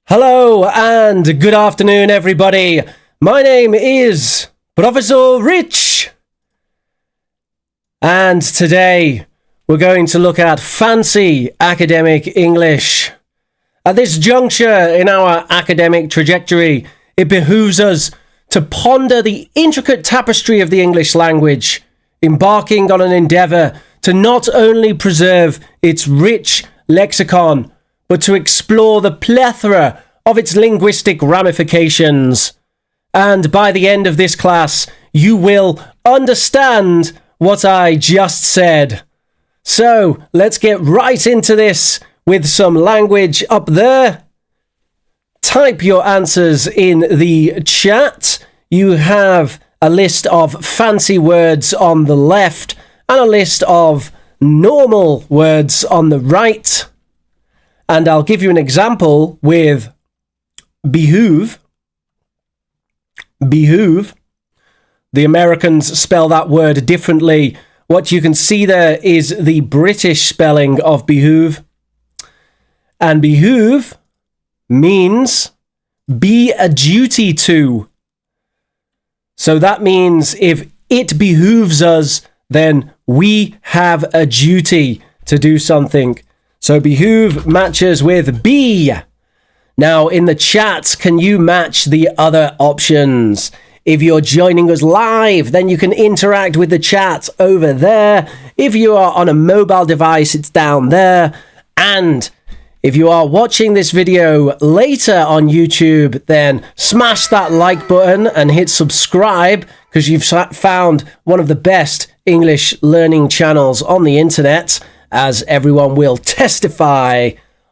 Hello and good afternoon, everybody. My name is Professor Rich. And today we're going to look at fancy academic English. At this juncture in our academic trajectory, it behooves us to ponder the intricate tapestry of the English language, embarking on an endeavour to not only preserve its rich lexicon, but to explore the plethora of its linguistic ramifications. And by the end of this class, you will understand what I just said. So let's get right into this with some language up there. Type your answers in the chat. You have a list of fancy words on the left and a list of normal words on the right. And I'll give you an example with behoove. Behoove. The Americans spell that word differently. What you can see there is the British spelling of behoove. And behoove means be a duty to. So that means if it behooves us, then we have a duty to do something. So behoove matches with be. Now in the chat, can you match the other options? If you're joining us live, then you can interact with the chat over there. If you are on a mobile device, it's down there. And if you are watching this video later on YouTube, then smash that like button and hit subscribe, because you've found one of the best English learning channels on the internet, as everyone will testify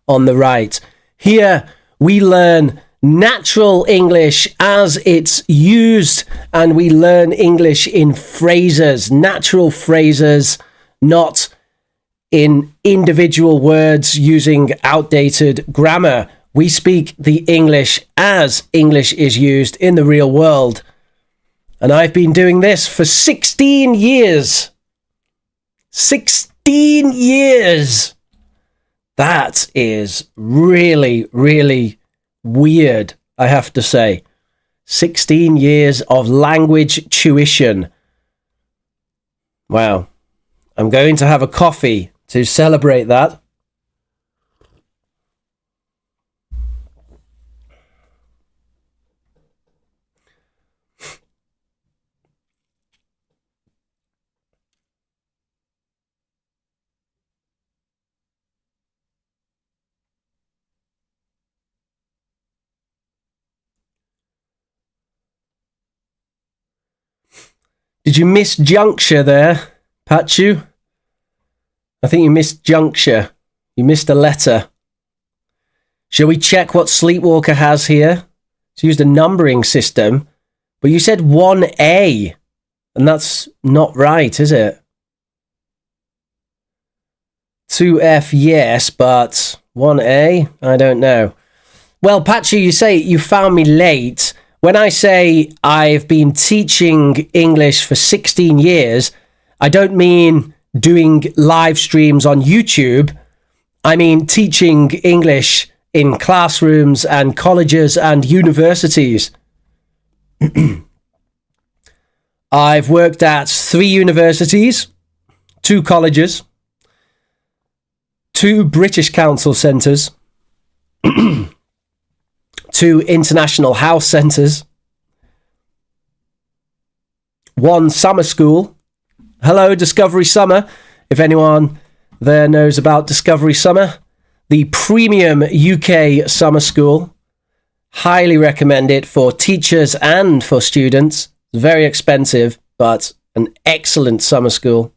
on the right. Here we learn natural English as it's used, and we learn English in phrases, natural phrases, not in individual words using outdated grammar. We speak the English as English is used in the real world. And I've been doing this for 16 years. 16 years! That is really, really weird, I have to say. 16 years of language tuition. Wow. I'm going to have a coffee to celebrate that. Did you miss juncture there, Pachu? I think you missed juncture. You missed a letter. Shall we check what Sleepwalker has here? It's used a numbering system, but you said 1A, and that's not right, is it? 2F, yes, but 1A? I don't know. Well, Pachu, you say you found me late. When I say I've been teaching English for 16 years, I don't mean doing live streams on YouTube. I mean teaching English in classrooms and colleges and universities. I've worked at 3 universities, 2 colleges, 2 British Council centres, 2 international house centres, 1 summer school. Hello, Discovery Summer. If anyone there knows about Discovery Summer, the premium UK summer school. Highly recommend it for teachers and for students. It's very expensive, but an excellent summer school.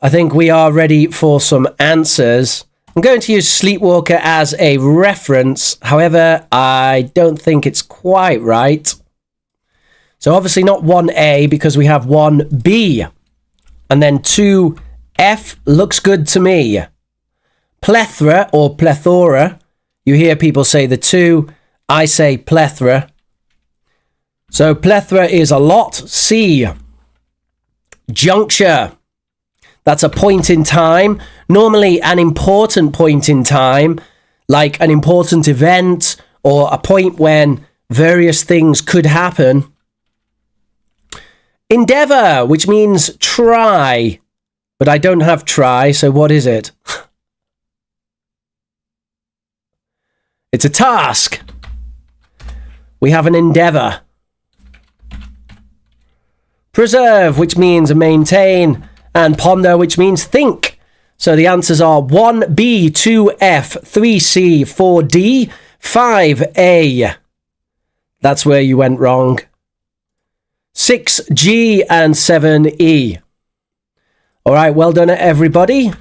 I think we are ready for some answers. I'm going to use Sleepwalker as a reference. However, I don't think it's quite right. So obviously not 1A, because we have 1B. And then 2F looks good to me. Plethora or plethora. You hear people say the 2. I say plethora. So plethora is a lot. C. Juncture. That's a point in time, normally an important point in time, like an important event or a point when various things could happen. Endeavour, which means try, but I don't have try, so what is it? It's a task. We have an endeavour. Preserve, which means maintain, and ponder, which means think. So the answers are 1B, 2F, 3C, 4D, 5A. That's where you went wrong. 6G and 7E. All right, well done, everybody.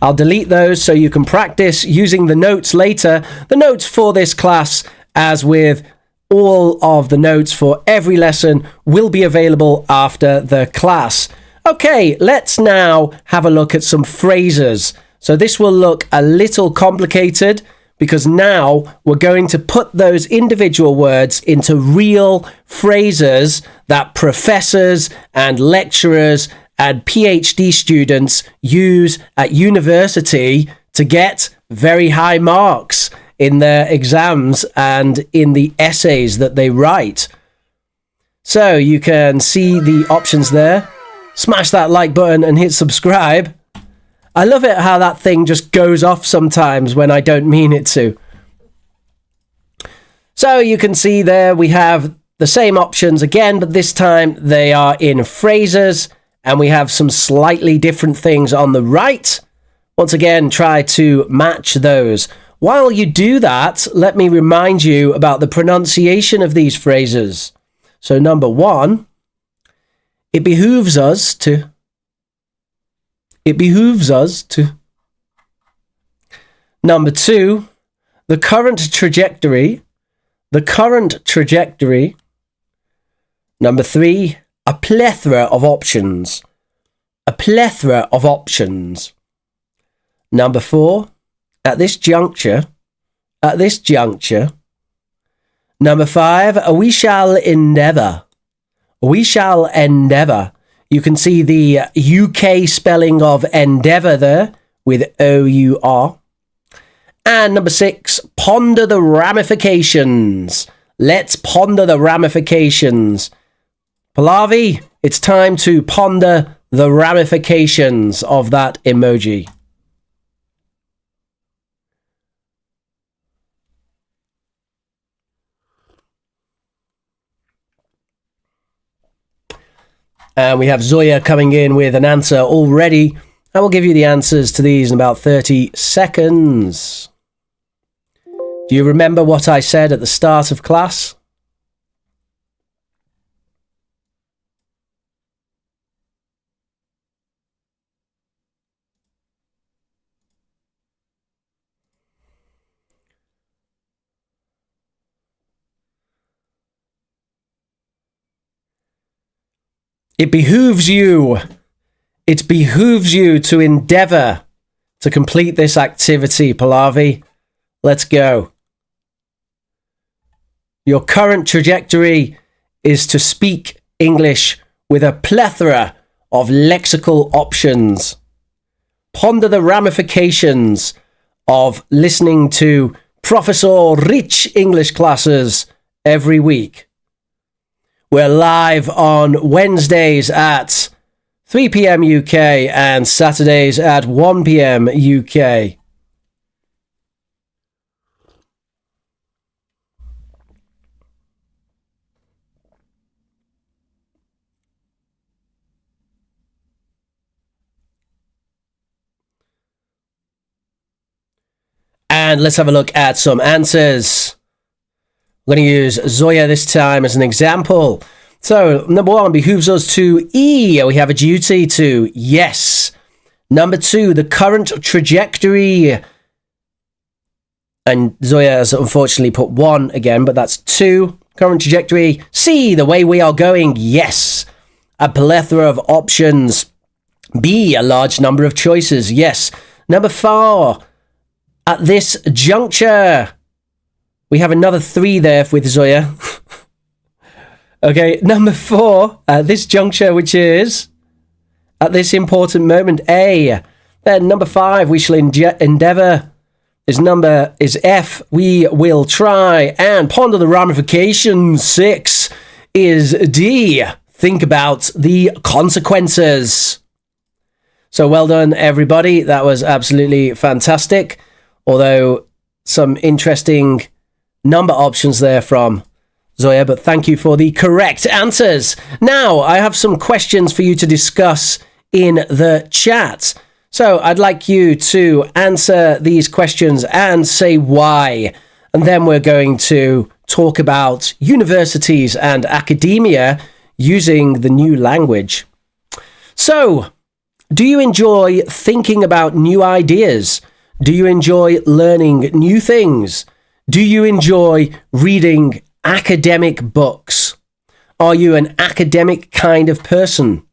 I'll delete those so you can practice using the notes later. The notes for this class, as with all of the notes for every lesson, will be available after the class. Okay, let's now have a look at some phrases. So this will look a little complicated because now we're going to put those individual words into real phrases that professors and lecturers and PhD students use at university to get very high marks in their exams and in the essays that they write. So you can see the options there. Smash that like button and hit subscribe. I love it how that thing just goes off sometimes when I don't mean it to. So you can see there we have the same options again, but this time they are in phrases, and we have some slightly different things on the right. Once again, try to match those. While you do that, let me remind you about the pronunciation of these phrases. So number one, it behooves us to. It behooves us to. Number two, the current trajectory. The current trajectory. Number three, a plethora of options. A plethora of options. Number four, at this juncture. At this juncture. Number five, we shall endeavour. We shall endeavour. You can see the UK spelling of endeavour there with O-U-R. And number six, ponder the ramifications. Let's ponder the ramifications. Pallavi, it's time to ponder the ramifications of that emoji. And we have Zoya coming in with an answer already. I will give you the answers to these in about 30 seconds. Do you remember what I said at the start of class? It behooves you. It behooves you to endeavour to complete this activity, Pallavi. Let's go. Your current trajectory is to speak English with a plethora of lexical options. Ponder the ramifications of listening to Professor Rich English classes every week. We're live on Wednesdays at 3 p.m. UK and Saturdays at 1 p.m. UK. And let's have a look at some answers. We're going to use Zoya this time as an example. So, number one, behooves us to E. We have a duty to. Yes. Number two, the current trajectory. And Zoya has unfortunately put one again, but that's two. Current trajectory. C, the way we are going. Yes. A plethora of options. B, a large number of choices. Yes. Number four, at this juncture. We have another three there with Zoya. Okay, number four, at this juncture, which is at this important moment, A. Then number 5, we shall endeavour. His number is F, we will try and ponder the ramifications. 6 is D, think about the consequences. So well done, everybody. That was absolutely fantastic. Although some interesting number options there from Zoya, but thank you for the correct answers. Now, I have some questions for you to discuss in the chat. So I'd like you to answer these questions and say why. And then we're going to talk about universities and academia using the new language. So, do you enjoy thinking about new ideas? Do you enjoy learning new things? Do you enjoy reading academic books? Are you an academic kind of person?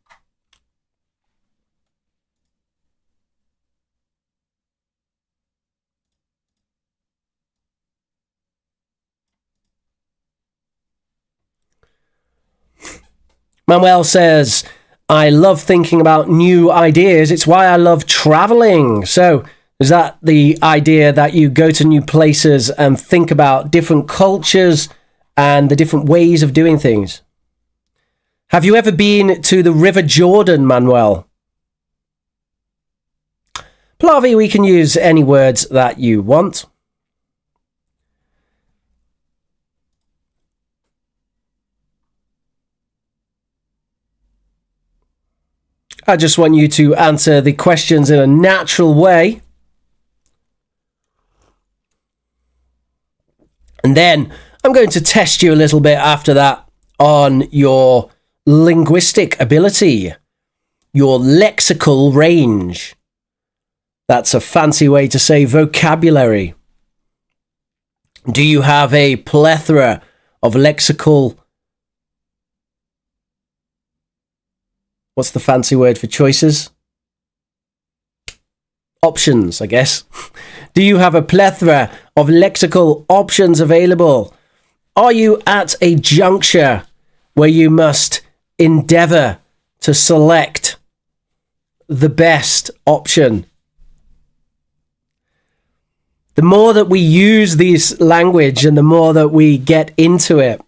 Manuel says, I love thinking about new ideas. It's why I love traveling. So is that the idea that you go to new places and think about different cultures and the different ways of doing things? Have you ever been to the River Jordan, Manuel? Pallavi, we can use any words that you want. I just want you to answer the questions in a natural way. And then I'm going to test you a little bit after that on your linguistic ability, your lexical range. That's a fancy way to say vocabulary. Do you have a plethora of lexical... What's the fancy word for choices? Options, I guess. Do you have a plethora of lexical options available? Are you at a juncture where you must endeavour to select the best option? The more that we use this language and the more that we get into it,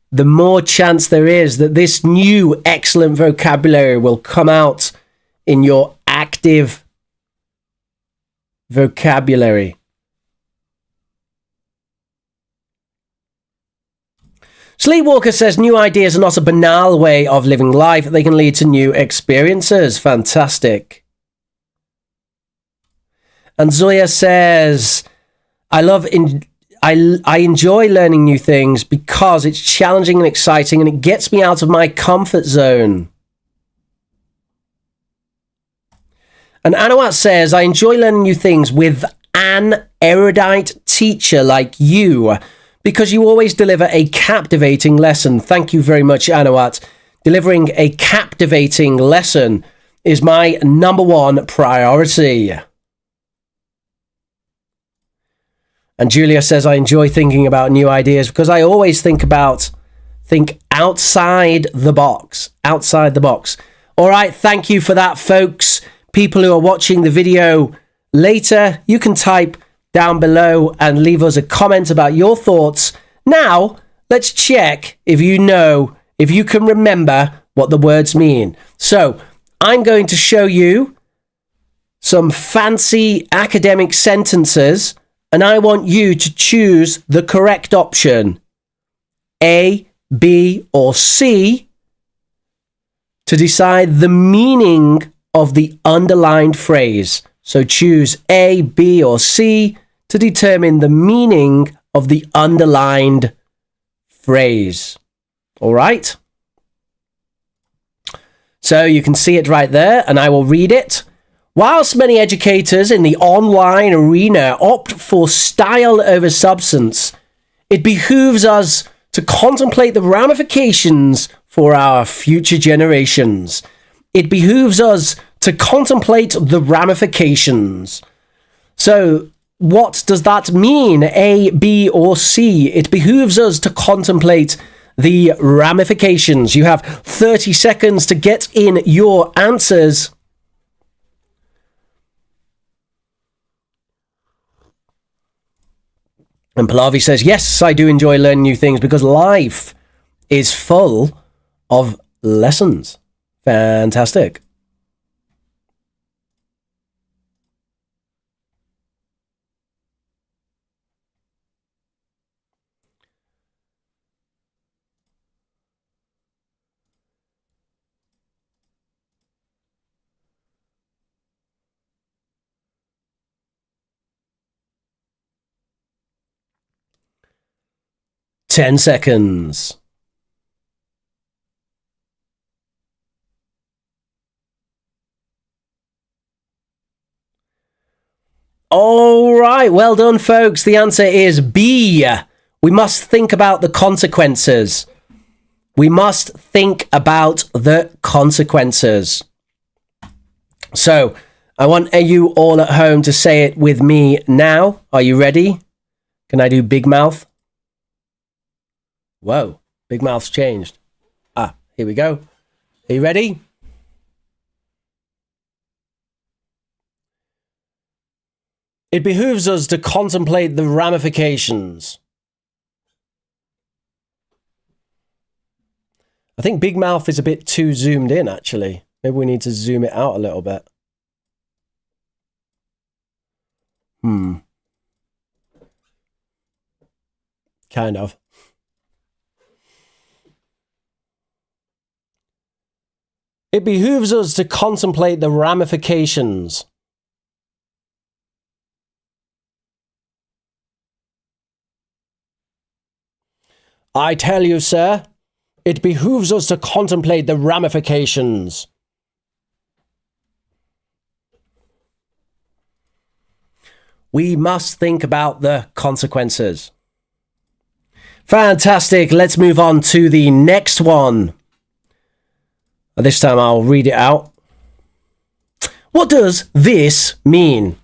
the more chance there is that this new excellent vocabulary will come out in your active vocabulary. Sleepwalker says new ideas are not a banal way of living life. They can lead to new experiences. Fantastic. And Zoya says, I enjoy learning new things because it's challenging and exciting and it gets me out of my comfort zone. And Anawat says, I enjoy learning new things with an erudite teacher like you because you always deliver a captivating lesson. Thank you very much, Anawat. Delivering a captivating lesson is my number one priority. And Julia says, I enjoy thinking about new ideas because I always think outside the box. Outside the box. All right, thank you for that, folks. People who are watching the video later, you can type down below and leave us a comment about your thoughts. Now, let's check if you can remember what the words mean. So, I'm going to show you some fancy academic sentences, and I want you to choose the correct option, A, B, or C, to decide the meaning of the underlined phrase. So choose A, B, or C to determine the meaning of the underlined phrase. All right? So you can see it right there, and I will read it. Whilst many educators in the online arena opt for style over substance, it behooves us to contemplate the ramifications for our future generations. It behooves us to contemplate the ramifications. So, what does that mean? A, B, or C? It behooves us to contemplate the ramifications. You have 30 seconds to get in your answers. And Pallavi says, yes, I do enjoy learning new things because life is full of lessons. Fantastic. Ten seconds. All right, well done, folks. The answer is B. We must think about the consequences. We must think about the consequences. So, I want you all at home to say it with me now. Are you ready? Can I do big mouth? Whoa, big mouth's changed. Here we go. Are you ready? It behooves us to contemplate the ramifications. I think big mouth is a bit too zoomed in, actually. Maybe we need to zoom it out a little bit. Kind of. It behooves us to contemplate the ramifications. I tell you, sir, it behooves us to contemplate the ramifications. We must think about the consequences. Fantastic. Let's move on to the next one. This time I'll read it out. What does this mean?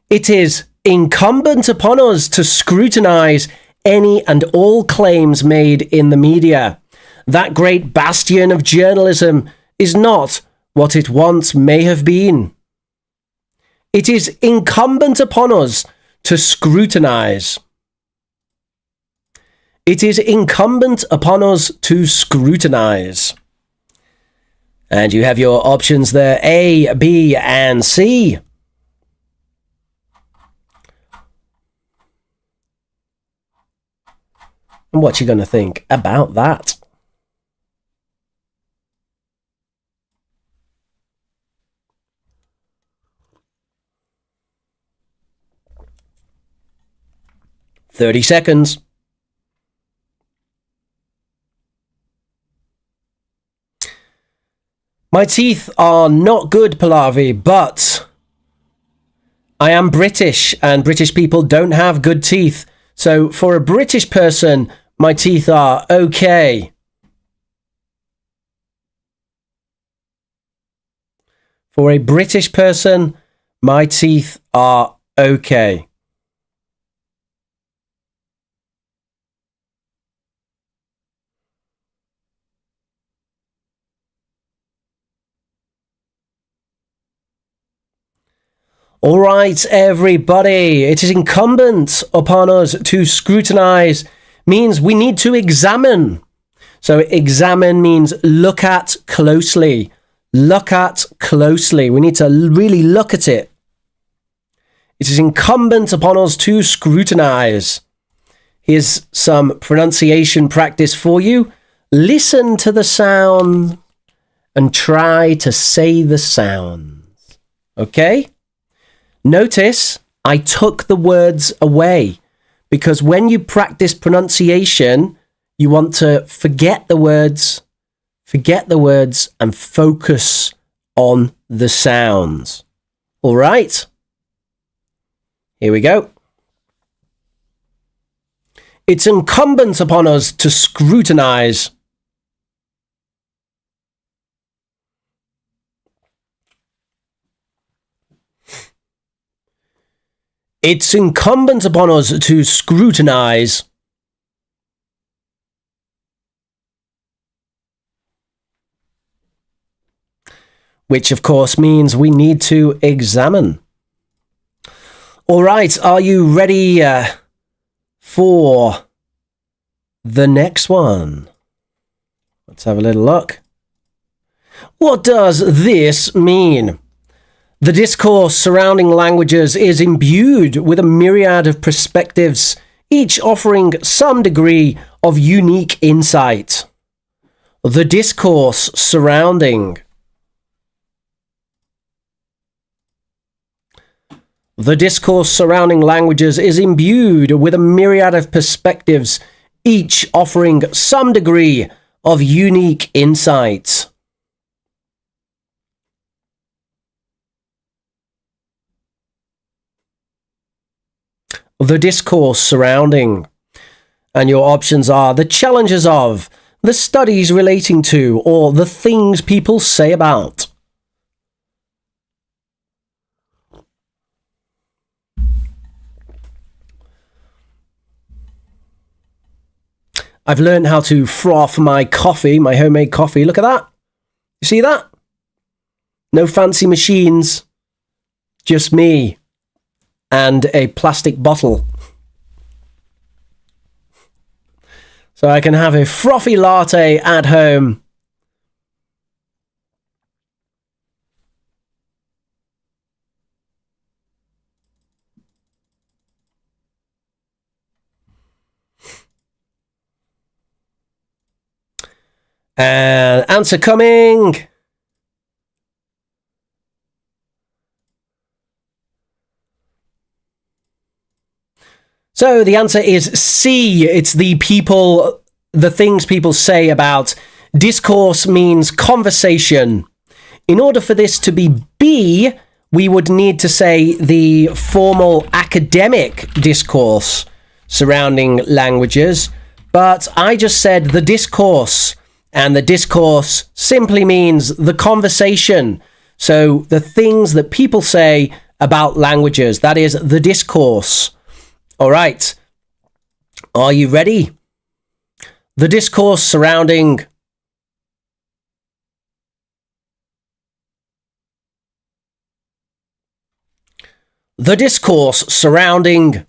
It is incumbent upon us to scrutinize any and all claims made in the media. That great bastion of journalism is not what it once may have been. It is incumbent upon us to scrutinize. It is incumbent upon us to scrutinize. And you have your options there, A, B, and C. And what you going to think about that? "30 seconds. My teeth are not good, Pallavi, but I am British and British people don't have good teeth. So for a British person, my teeth are okay. For a British person, my teeth are okay. All right, everybody, it is incumbent upon us to scrutinize, means we need to examine. So examine means look at closely. Look at closely. We need to really look at it. It is incumbent upon us to scrutinize. Here's some pronunciation practice for you. Listen to the sound and try to say the sounds. Okay? Notice I took the words away because when you practice pronunciation, you want to forget the words and focus on the sounds. All right? Here we go. It's incumbent upon us to scrutinize. It's incumbent upon us to scrutinize. which of course means we need to examine. All right, are you ready for the next one? Let's have a little look. What does this mean? The discourse surrounding languages is imbued with a myriad of perspectives, each offering some degree of unique insight. The discourse surrounding. The discourse surrounding languages is imbued with a myriad of perspectives, each offering some degree of unique insight. The discourse surrounding. And your options are the challenges of, the studies relating to, or the things people say about. I've learned how to froth my coffee, my homemade coffee. Look at that. You see that? No fancy machines. Just me. And a plastic bottle. So I can have a frothy latte at home. And answer coming. So the answer is C. It's the things people say about. Discourse means conversation. In order for this to be B, we would need to say the formal academic discourse surrounding languages. But I just said the discourse, and the discourse simply means the conversation. So the things that people say about languages, that is the discourse. All right. Are you ready? The discourse surrounding. The discourse surrounding.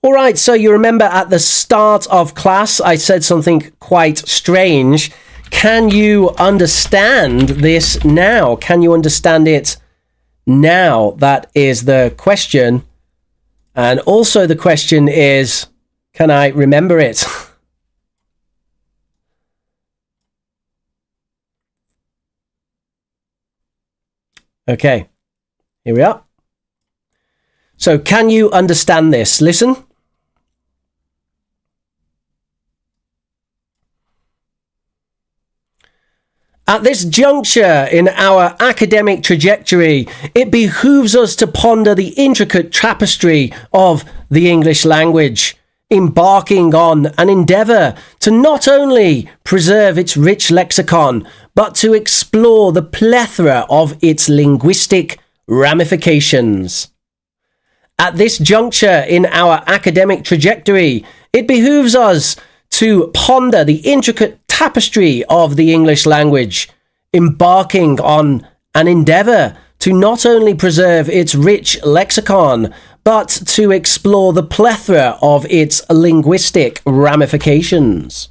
All right, so you remember at the start of class, I said something quite strange. Can you understand this now? Can you understand it now? That is the question. And also the question is, can I remember it? Okay, here we are. So can you understand this? Listen. At this juncture in our academic trajectory, it behooves us to ponder the intricate tapestry of the English language, embarking on an endeavour to not only preserve its rich lexicon, but to explore the plethora of its linguistic ramifications. At this juncture in our academic trajectory, it behooves us to ponder the intricate tapestry of the English language, embarking on an endeavour to not only preserve its rich lexicon, but to explore the plethora of its linguistic ramifications.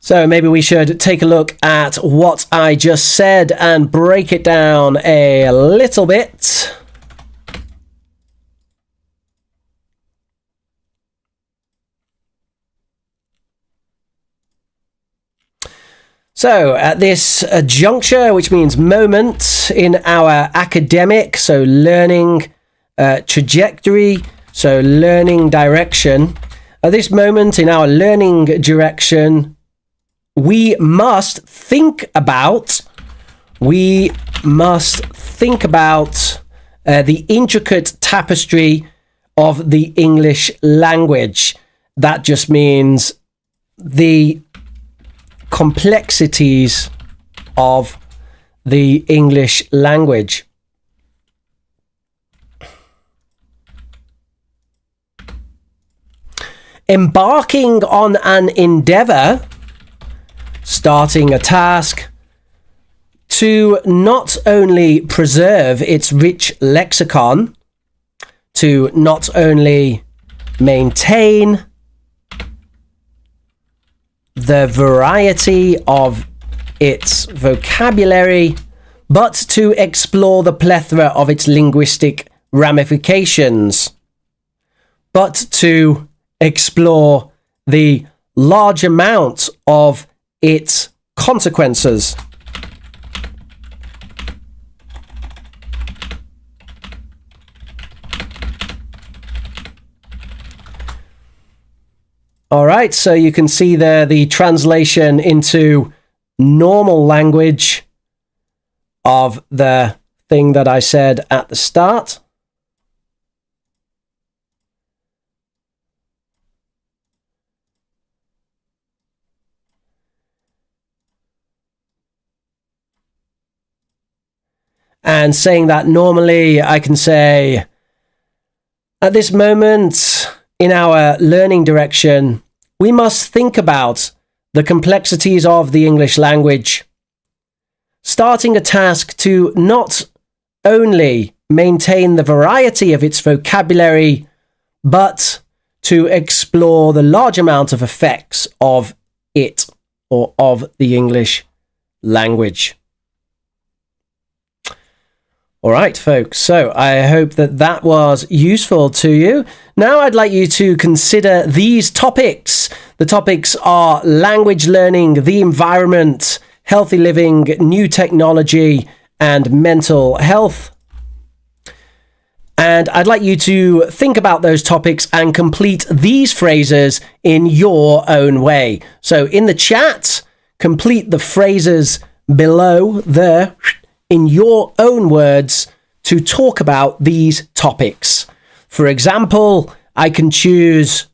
So maybe we should take a look at what I just said and break it down a little bit. So at this juncture, which means moment in our academic, so learning trajectory, so learning direction. At this moment in our learning direction, we must think about the intricate tapestry of the English language. That just means the complexities of the English language. embarking on an endeavor, starting a task, to not only preserve its rich lexicon, to not only maintain the variety of its vocabulary, but to explore the plethora of its linguistic ramifications, but to explore the large amount of its consequences. All right, so you can see there the translation into normal language of the thing that I said at the start. And saying that normally, I can say, at this moment in our learning direction, we must think about the complexities of the English language, starting a task to not only maintain the variety of its vocabulary, but to explore the large amount of effects of it, or of the English language. All right, folks, so I hope that that was useful to you. Now I'd like you to consider these topics. The topics are language learning, the environment, healthy living, new technology, and mental health. And I'd like you to think about those topics and complete these phrases in your own way. So in the chat, complete the phrases below there in your own words to talk about these topics. For example, I can choose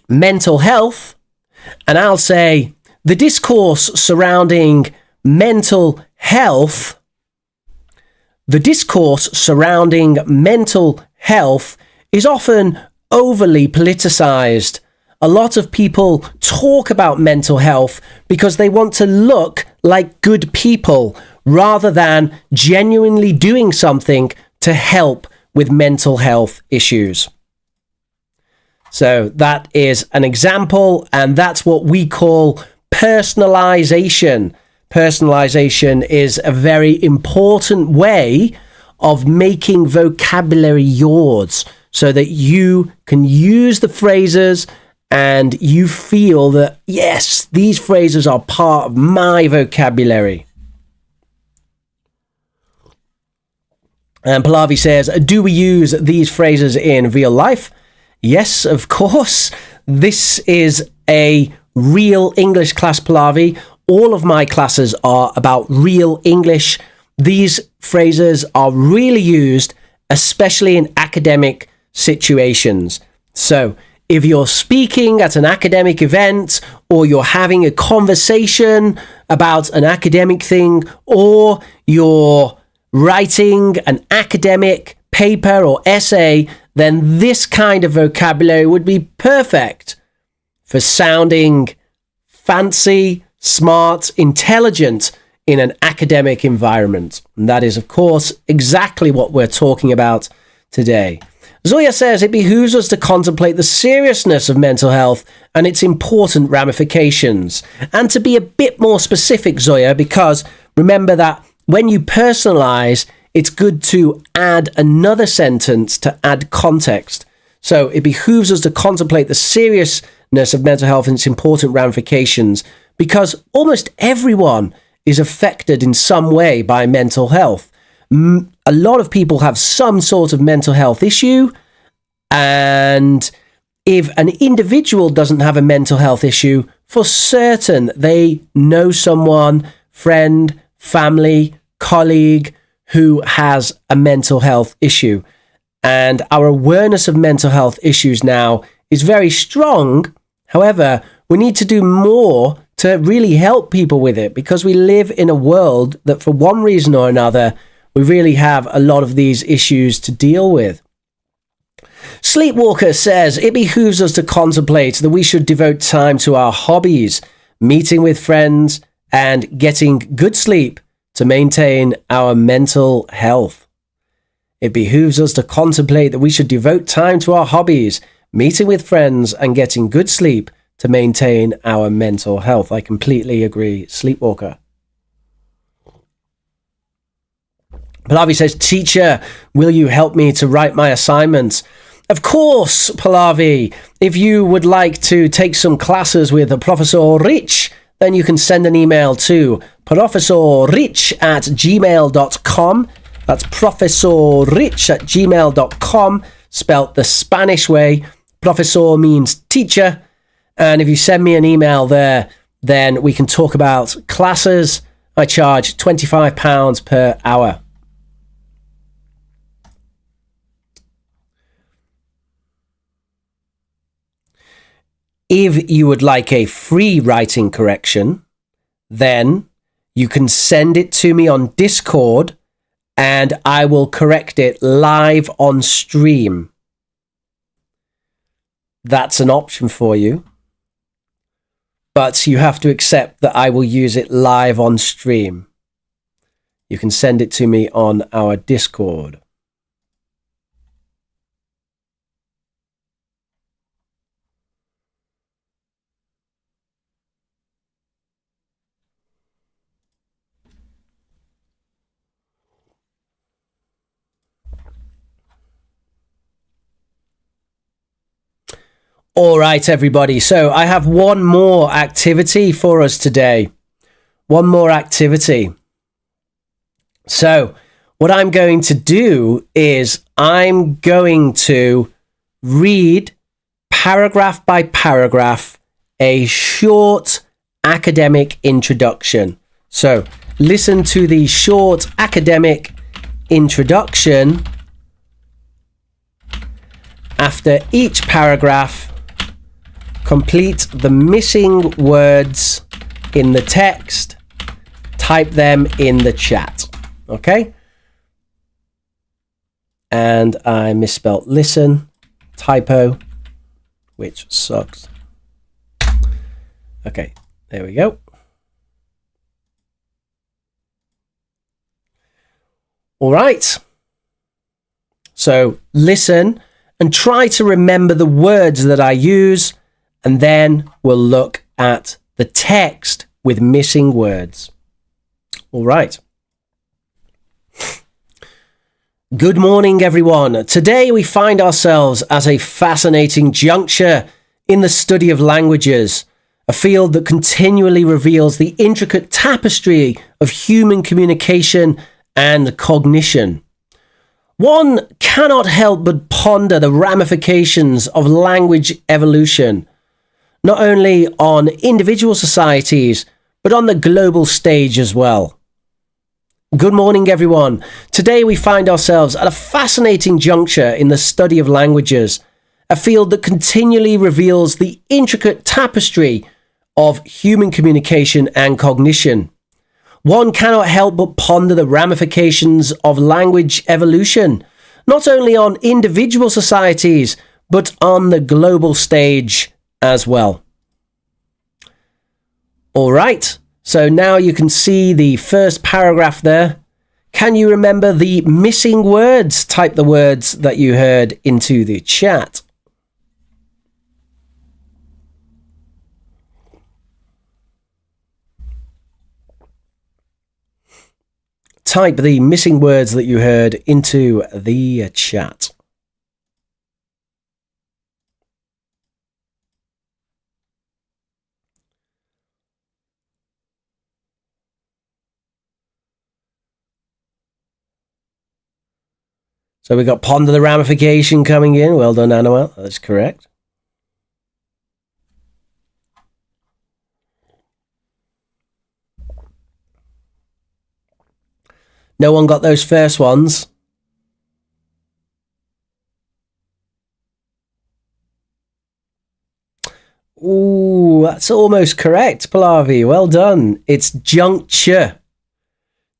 mental health, and I'll say the discourse surrounding mental health. The discourse surrounding mental health is often overly politicized. A lot of people talk about mental health because they want to look like good people rather than genuinely doing something to help with mental health issues. So that is an example, and that's what we call personalization. Personalization is a very important way of making vocabulary yours so that you can use the phrases and you feel that, yes, these phrases are part of my vocabulary. And Pallavi says, do we use these phrases in real life? Yes, of course. This is a real English class, Pallavi. All of my classes are about real English. These phrases are really used, especially in academic situations. So, if you're speaking at an academic event, or you're having a conversation about an academic thing, or you're writing an academic paper or essay, then this kind of vocabulary would be perfect for sounding fancy, smart, intelligent in an academic environment. And that is, of course, exactly what we're talking about today. Zoya says it behooves us to contemplate the seriousness of mental health and its important ramifications. And to be a bit more specific, Zoya, because remember that when you personalize, it's good to add another sentence to add context. So it behooves us to contemplate the seriousness of mental health and its important ramifications, because almost everyone is affected in some way by mental health. A lot of people have some sort of mental health issue, and if an individual doesn't have a mental health issue, for certain they know someone, friend, family, colleague who has a mental health issue. And our awareness of mental health issues now is very strong. However, we need to do more to really help people with it, because we live in a world that for one reason or another, we really have a lot of these issues to deal with. Sleepwalker says, it behooves us to contemplate that we should devote time to our hobbies, meeting with friends, and getting good sleep to maintain our mental health. It behooves us to contemplate that we should devote time to our hobbies, meeting with friends, and getting good sleep to maintain our mental health. I completely agree, Sleepwalker. Pallavi says, teacher, will you help me to write my assignments? Of course, Pallavi. If you would like to take some classes with Professor Rich, then you can send an email to professorrich@gmail.com. That's professorrich@gmail.com, spelt the Spanish way. Professor means teacher. And if you send me an email there, then we can talk about classes. I charge £25 per hour. If you would like a free writing correction, then you can send it to me on Discord and I will correct it live on stream. That's an option for you. But you have to accept that I will use it live on stream. You can send it to me on our Discord. All right, everybody. So I have one more activity for us today. One more activity. So what I'm going to do is I'm going to read paragraph by paragraph a short academic introduction. So listen to the short academic introduction. After each paragraph, complete the missing words in the text. Type them in the chat. Okay? And I misspelt listen. Typo. Which sucks. Okay. There we go. All right. So listen and try to remember the words that I use. And then we'll look at the text with missing words. All right. Good morning, everyone. Today we find ourselves at a fascinating juncture in the study of languages, a field that continually reveals the intricate tapestry of human communication and cognition. One cannot help but ponder the ramifications of language evolution, not only on individual societies, but on the global stage as well. Good morning, everyone. Today we find ourselves at a fascinating juncture in the study of languages, a field that continually reveals the intricate tapestry of human communication and cognition. One cannot help but ponder the ramifications of language evolution, not only on individual societies, but on the global stage as well. All right, so now you can see the first paragraph there. Can you remember the missing words? Type the words that you heard into the chat. Type the missing words that you heard into the chat. So we got ponder the ramification coming in. Well done, Anuel. That's correct. No one got those first ones. Ooh, that's almost correct, Pallavi. Well done. It's juncture.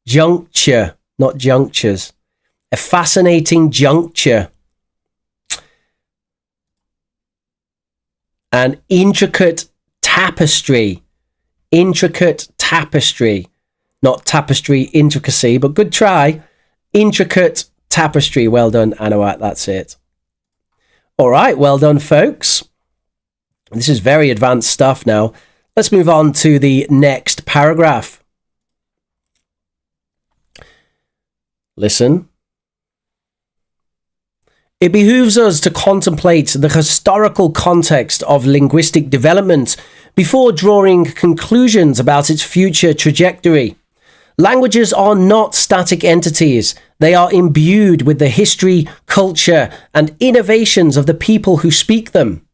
Juncture, not junctures. A fascinating juncture. An intricate tapestry. Intricate tapestry. Not tapestry intricacy, but good try. Intricate tapestry. Well done, Anawat. That's it. All right. Well done, folks. This is very advanced stuff now. Let's move on to the next paragraph. Listen. It behooves us to contemplate the historical context of linguistic development before drawing conclusions about its future trajectory. Languages are not static entities. They are imbued with the history, culture, and innovations of the people who speak them.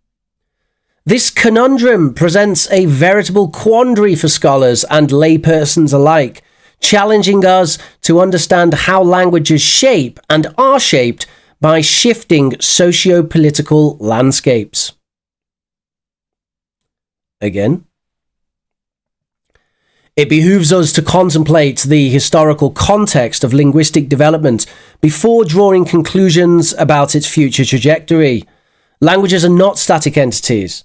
This conundrum presents a veritable quandary for scholars and laypersons alike, challenging us to understand how languages shape and are shaped by shifting socio-political landscapes. Again. It behooves us to contemplate the historical context of linguistic development before drawing conclusions about its future trajectory. Languages are not static entities.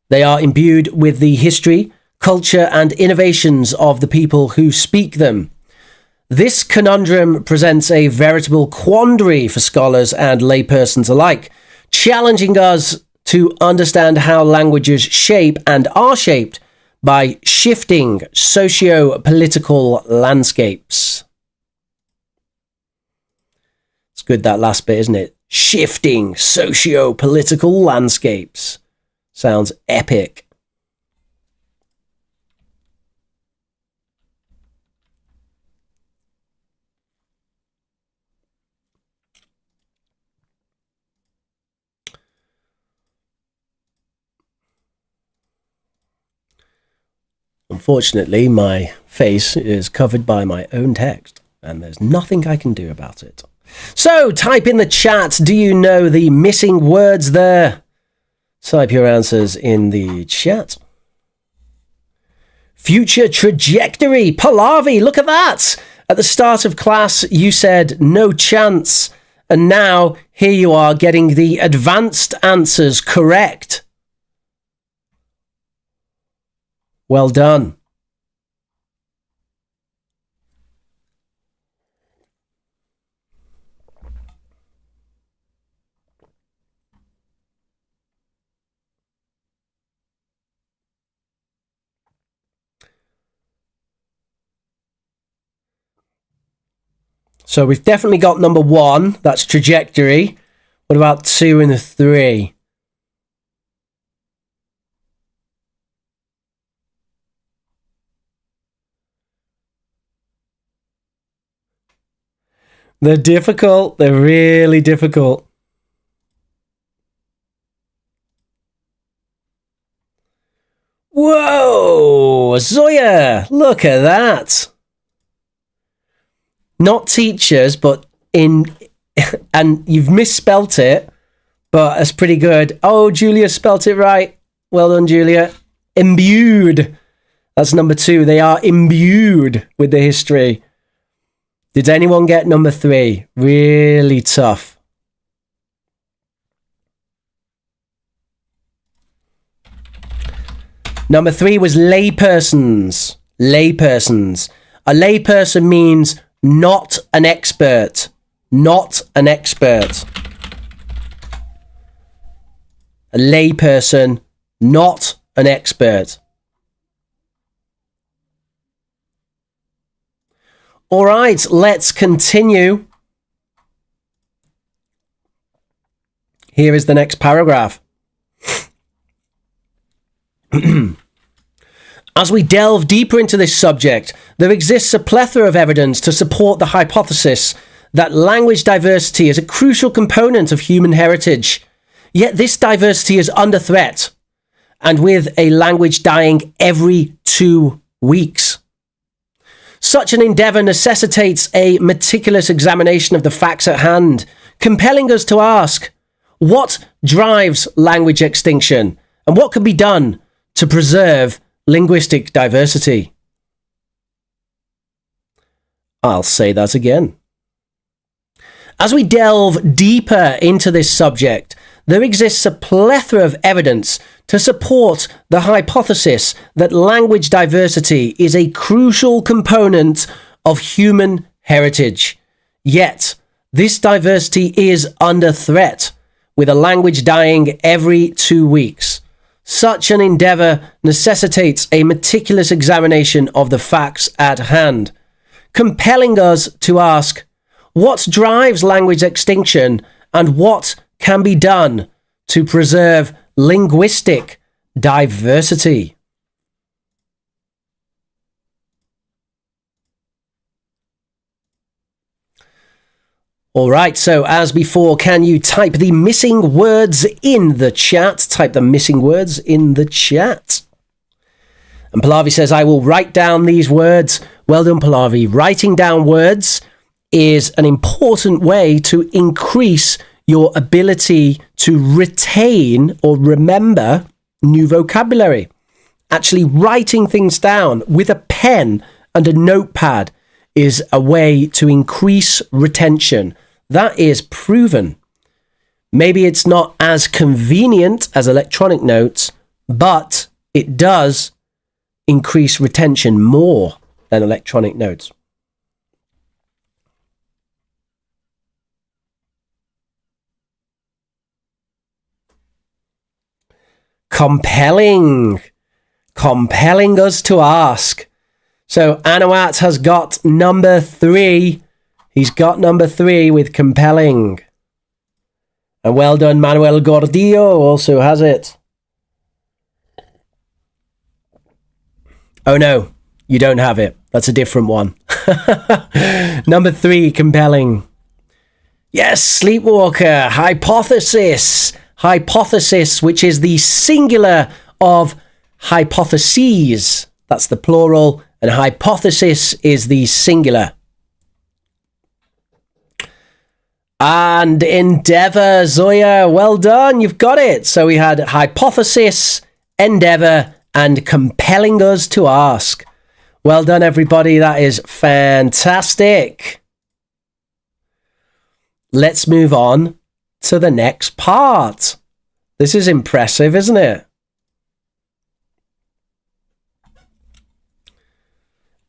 They are imbued with the history, culture, and innovations of the people who speak them. This conundrum presents a veritable quandary for scholars and laypersons alike, challenging us to understand how languages shape and are shaped by shifting socio-political landscapes. It's good, that last bit, isn't it? Shifting socio-political landscapes. Sounds epic. Unfortunately, my face is covered by my own text, and there's nothing I can do about it. So, type in the chat, do you know the missing words there? Type your answers in the chat. Future trajectory. Pallavi, look at that. At the start of class, you said no chance. And now, here you are getting the advanced answers correct. Well done. So we've definitely got number 1. That's trajectory. What about 2 and 3? They're difficult. They're really difficult. Whoa, Zoya, look at that. Not teachers, but in, and you've misspelt it, but it's pretty good. Oh, Julia spelt it right. Well done, Julia. Imbued. That's number 2. They are imbued with the history. Did anyone get number 3? Really tough. Number 3 was laypersons. Laypersons. A layperson means not an expert. Not an expert. A layperson, not an expert. All right, let's continue. Here is the next paragraph. As we delve deeper into this subject, there exists a plethora of evidence to support the hypothesis that language diversity is a crucial component of human heritage. Yet this diversity is under threat, and with a language dying every 2 weeks. Such an endeavour necessitates a meticulous examination of the facts at hand, compelling us to ask, what drives language extinction, and what can be done to preserve linguistic diversity? I'll say that again. As we delve deeper into this subject, there exists a plethora of evidence to support the hypothesis that language diversity is a crucial component of human heritage. Yet, this diversity is under threat, with a language dying every 2 weeks. Such an endeavour necessitates a meticulous examination of the facts at hand, compelling us to ask, what drives language extinction and what can be done to preserve linguistic diversity? All right, so as before, can you type the missing words in the chat? Type the missing words in the chat. And Pallavi says, I will write down these words. Well done, Pallavi. Writing down words is an important way to increase your ability to retain or remember new vocabulary. Actually writing things down with a pen and a notepad is a way to increase retention. That is proven. Maybe it's not as convenient as electronic notes, but it does increase retention more than electronic notes. Compelling us to ask. So Anawat has got number 3. He's got number 3 with compelling. And well done, Manuel Gordillo also has it. Oh no, you don't have it. That's a different one. Number 3, compelling. Yes, sleepwalker, hypothesis. Hypothesis, which is the singular of hypotheses. That's the plural, and hypothesis is the singular. And endeavor, Zoya, well done, you've got it. So we had hypothesis, endeavor, and compelling us to ask. Well done, everybody. That is fantastic. Let's move on to the next part. This is impressive, isn't it?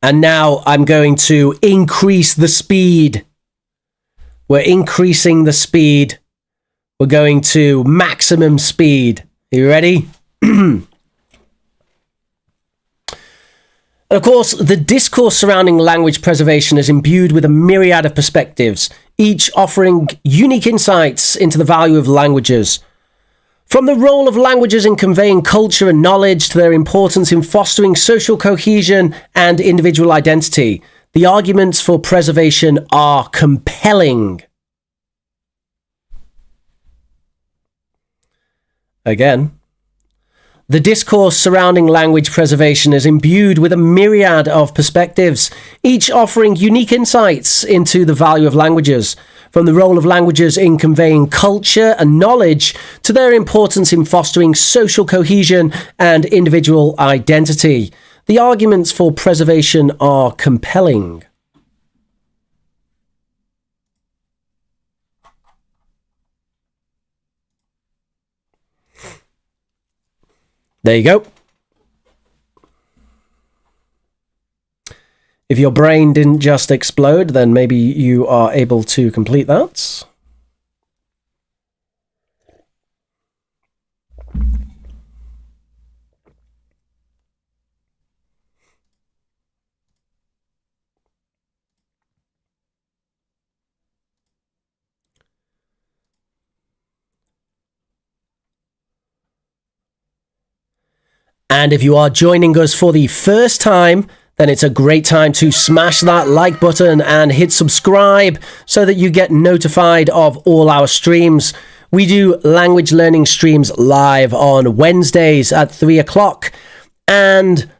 And now I'm going to increase the speed. We're increasing the speed. We're going to maximum speed. Are you ready? And of course, the discourse surrounding language preservation is imbued with a myriad of perspectives, each offering unique insights into the value of languages. From the role of languages in conveying culture and knowledge to their importance in fostering social cohesion and individual identity, the arguments for preservation are compelling. Again, the discourse surrounding language preservation is imbued with a myriad of perspectives, each offering unique insights into the value of languages. From the role of languages in conveying culture and knowledge to their importance in fostering social cohesion and individual identity. The arguments for preservation are compelling. There you go. If your brain didn't just explode, then maybe you are able to complete that. And if you are joining us for the first time, then it's a great time to smash that like button and hit subscribe so that you get notified of all our streams. We do language learning streams live on Wednesdays at 3 o'clock and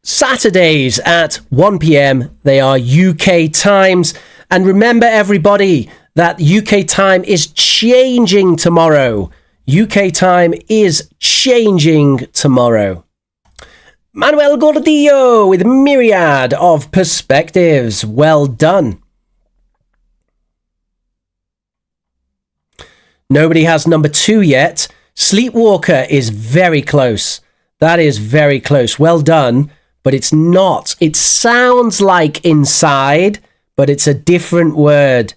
Saturdays at 1 p.m. They are UK times. And remember, everybody, that UK time is changing tomorrow. UK time is changing tomorrow. Manuel Gordillo with myriad of perspectives. Well done. Nobody has number 2 yet. Sleepwalker is very close. That is very close. Well done. But it's not. It sounds like inside, but it's a different word.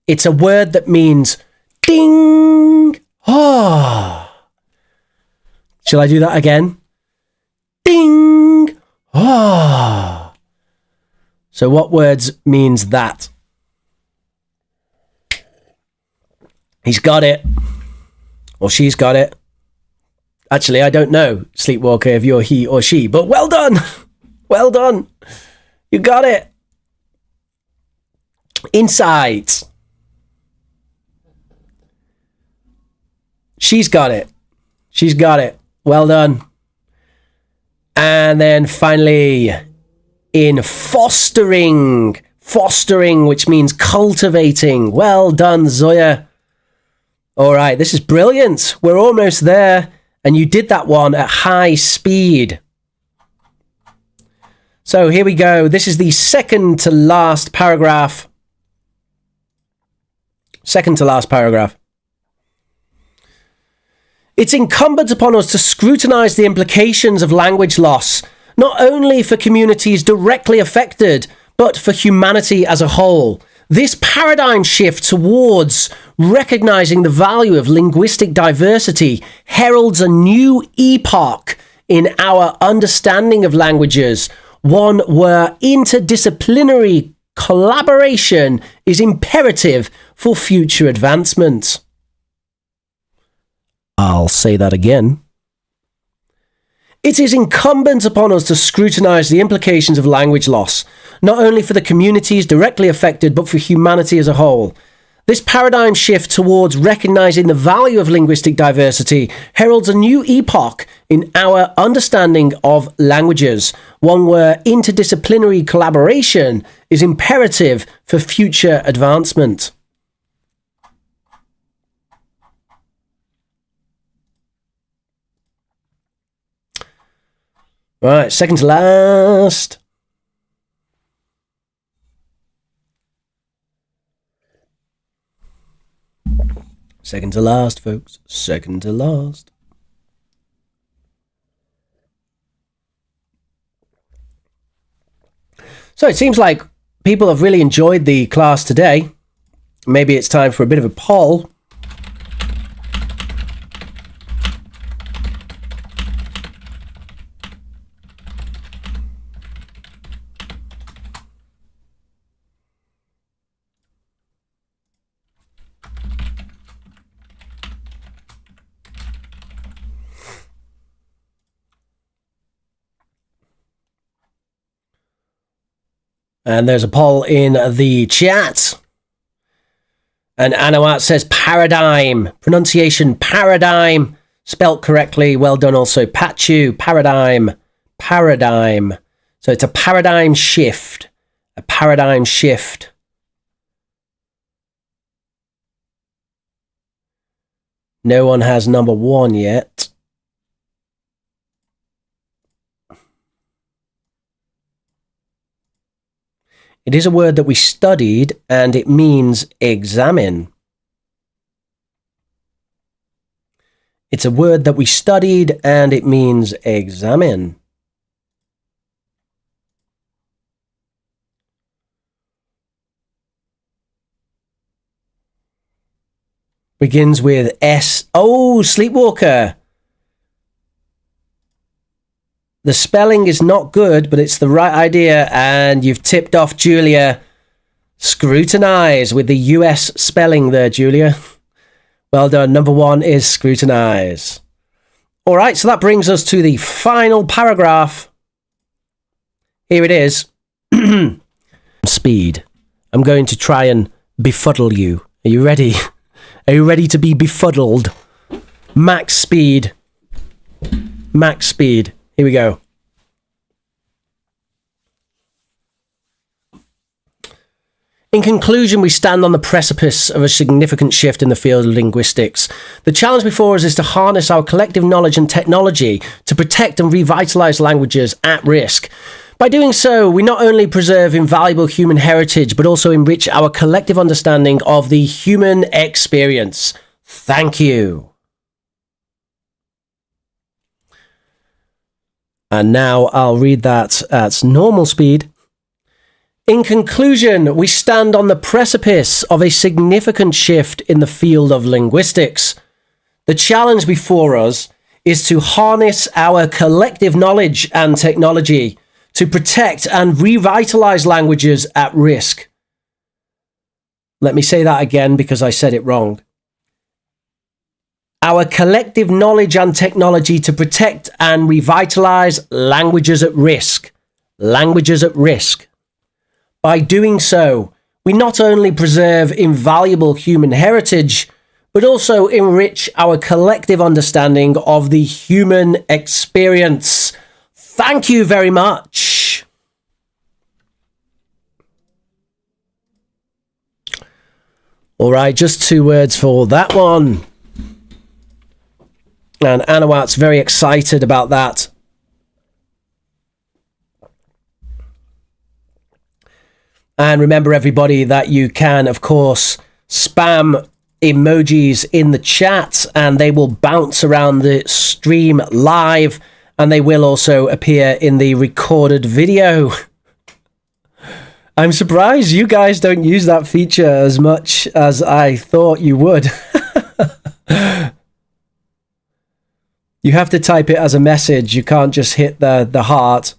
It's a word that means ding. Ah. Shall I do that again? Ding. Ah. So what words means that? He's got it. Or she's got it. Actually, I don't know, Sleepwalker, if you're he or she, but well done. Well done. You got it. Insight. She's got it. She's got it. Well done. And then finally, in fostering. Fostering, which means cultivating. Well done, Zoya. All right, this is brilliant. We're almost there. And you did that one at high speed. So here we go. This is the second to last paragraph. Second to last paragraph. It's incumbent upon us to scrutinize the implications of language loss, not only for communities directly affected, but for humanity as a whole. This paradigm shift towards recognizing the value of linguistic diversity heralds a new epoch in our understanding of languages, one where interdisciplinary collaboration is imperative for future advancement. I'll say that again. It is incumbent upon us to scrutinize the implications of language loss, not only for the communities directly affected, but for humanity as a whole. This paradigm shift towards recognizing the value of linguistic diversity heralds a new epoch in our understanding of languages, one where interdisciplinary collaboration is imperative for future advancement. Right, second to last. Second to last, folks. Second to last. So it seems like people have really enjoyed the class today. Maybe it's time for a bit of a poll. And there's a poll in the chat. And Anawat says paradigm. Pronunciation, paradigm. Spelt correctly. Well done also. Pachu, paradigm. Paradigm. So it's a paradigm shift. A paradigm shift. No one has number 1 yet. It is a word that we studied, and it means examine. It's a word that we studied, and it means examine. Begins with S. Oh, sleepwalker. The spelling is not good, but it's the right idea, and you've tipped off Julia. Scrutinize with the US spelling there, Julia. Well done. Number 1 is scrutinize. All right, so that brings us to the final paragraph. Here it is. Speed. I'm going to try and befuddle you. Are you ready? Are you ready to be befuddled? Max speed. Max speed. Here we go. In conclusion, we stand on the precipice of a significant shift in the field of linguistics. The challenge before us is to harness our collective knowledge and technology to protect and revitalize languages at risk. By doing so, we not only preserve invaluable human heritage, but also enrich our collective understanding of the human experience. Thank you. And now I'll read that at normal speed. In conclusion, we stand on the precipice of a significant shift in the field of linguistics. The challenge before us is to harness our collective knowledge and technology to protect and revitalize languages at risk. Let me say that again because I said it wrong. Our collective knowledge and technology to protect and revitalize languages at risk. Languages at risk. By doing so, we not only preserve invaluable human heritage, but also enrich our collective understanding of the human experience. Thank you very much. All right, just 2 words for that one. And Anawat's very excited about that. And remember, everybody, that you can, of course, spam emojis in the chat and they will bounce around the stream live and they will also appear in the recorded video. I'm surprised you guys don't use that feature as much as I thought you would. You have to type it as a message. You can't just hit the heart.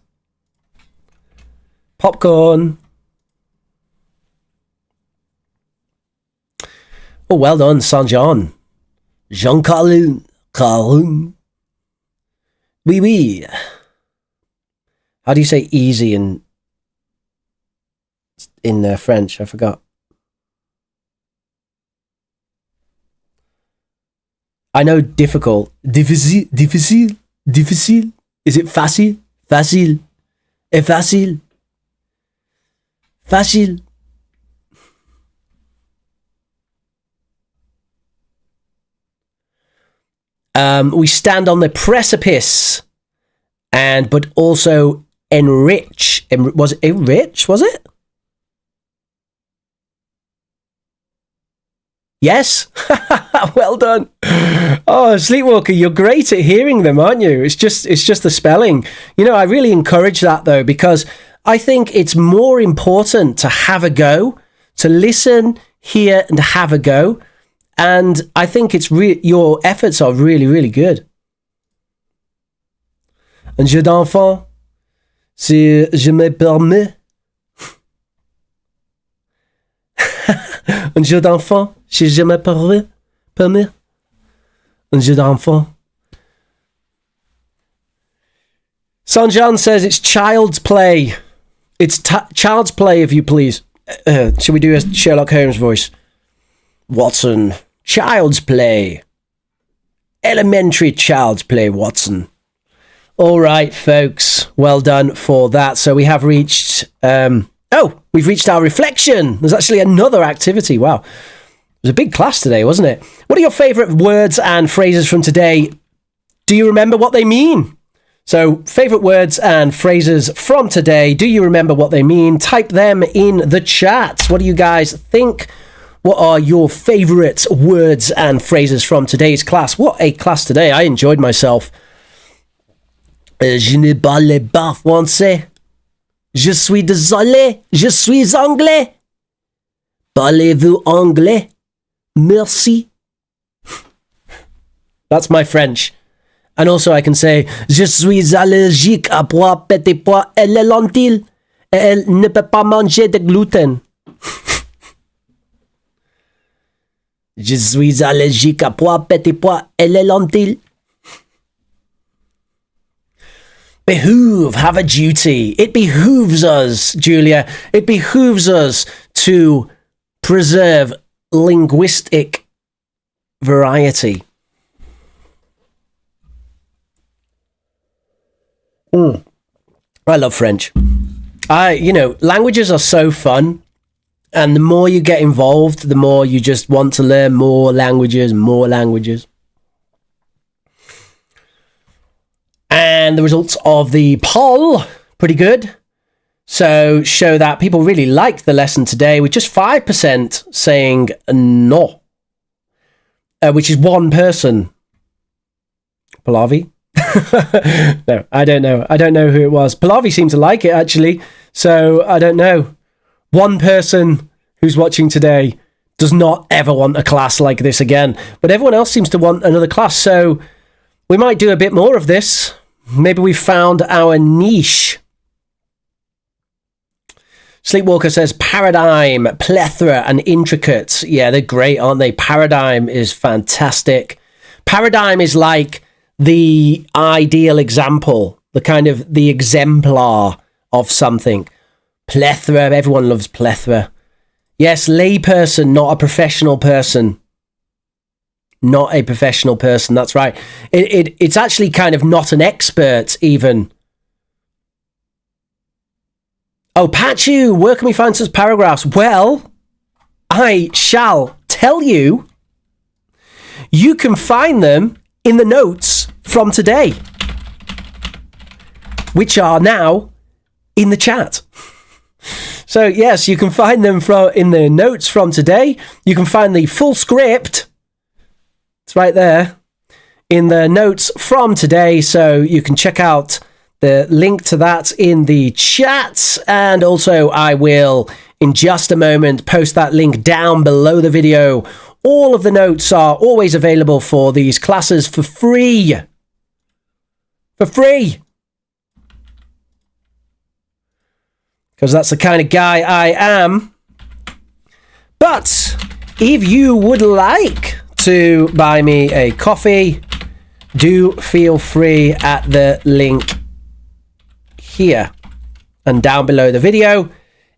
Popcorn. Oh, well done, Saint-Jean. Jean-Carlin. Carlin. Oui, oui. How do you say easy in French? I forgot. I know difficult. Difficile, difficile, difficile. Is it facile? Facile. Et facile. Facile. We stand on the precipice, but also enrich. Was it enrich? Was it? Yes. Well done. Oh, Sleepwalker, you're great at hearing them, aren't you? It's just the spelling. You know, I really encourage that though, because I think it's more important to have a go, to listen, hear, and have a go. And I think it's your efforts are really, really good. Un jeu d'enfant, si je me permets. Un jeu d'enfant, si je me permets. Un jeu d'enfant. Sanjan says it's child's play. It's child's play, if you please. Shall we do a Sherlock Holmes voice? Watson, child's play. Elementary child's play, Watson. All right, folks. Well done for that. So we have reached... we've reached our reflection. There's actually another activity. Wow. It was a big class today, wasn't it? What are your favourite words and phrases from today? Do you remember what they mean? So, favourite words and phrases from today. Do you remember what they mean? Type them in the chat. What do you guys think? What are your favourite words and phrases from today's class? What a class today. I enjoyed myself. Je ne parle pas français. Je suis désolé. Je suis anglais. Parlez-vous anglais? Merci. That's my French. And also I can say, je suis allergique à pois, petits pois et les lentilles. Et elle ne peut pas manger de gluten. Je suis allergique à pois, petits pois et les lentilles. Behoove, have a duty. It behooves us, Julia. It behooves us to preserve linguistic variety. I love French. Languages are so fun. And the more you get involved, the more you just want to learn more languages. And the results of the poll, pretty good. So show that people really liked the lesson today with just 5% saying no. which is one person. Pallavi? No, I don't know. I don't know who it was. Pallavi seemed to like it, actually. So, I don't know. One person who's watching today does not ever want a class like this again. But everyone else seems to want another class. So, we might do a bit more of this. Maybe we found our niche. Sleepwalker says paradigm, plethora, and intricate. Yeah, they're great, aren't they? Paradigm is fantastic. Paradigm is like the ideal example, the exemplar of something. Plethora, everyone loves plethora. Yes, layperson, not a professional person. Not a professional person, that's right. It's actually kind of not an expert, even. Oh, Pachu, where can we find such paragraphs? Well, I shall tell you. You can find them in the notes from today, which are now in the chat. So, yes, you can find them in the notes from today. You can find the full script. It's right there in the notes from today. So you can check out the link to that in the chat, and also I will, in just a moment, post that link down below the video. All of the notes are always available for these classes for free. For free! Because that's the kind of guy I am. But if you would like to buy me a coffee, do feel free at the link here and down below the video.